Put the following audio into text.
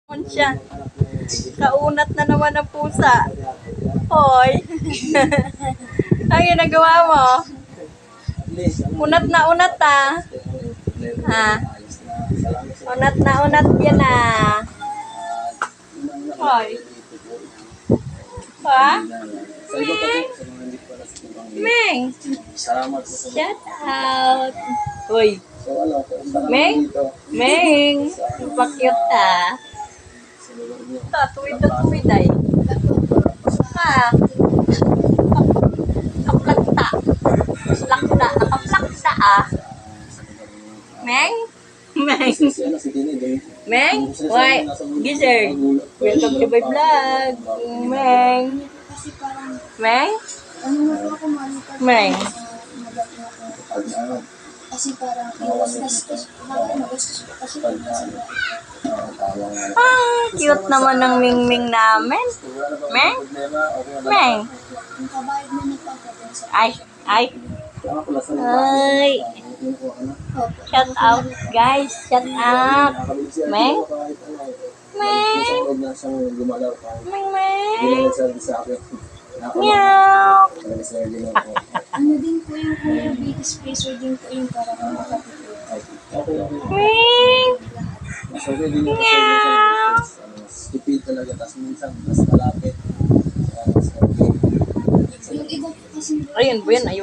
Siya. Kaunat na naman ang pusa. Hoy. Ang ginagawa mo? Unat na unat ah. Ha? Unat na unat yan ah. Hoy. Ha? Meng. Shout out. Hoy. Meng. Meng. Pakyut ah. Tuwid ay. Ha? Kaplakta. Plakta. Nakaplakta ah. Meng? Meng? Meng? Why? Gizzard. Welcome to my vlog. Meng? Meng? Meng? Kasi parang iwas-gastos kasi Cute naman ng Ming-Ming namin. Meng? Meng? yung kabayad mo nito sa Ay, ay. Ay. Shout out, guys. Shout out. Meng? Meng? Meng, Meng? Meow. ano din po yung big spacer din po yung parang makatipid. Meng? Meow. Tipid talaga, tapos minsan mas malapit. Yung iba po kasi Ayun po yan. Ayun.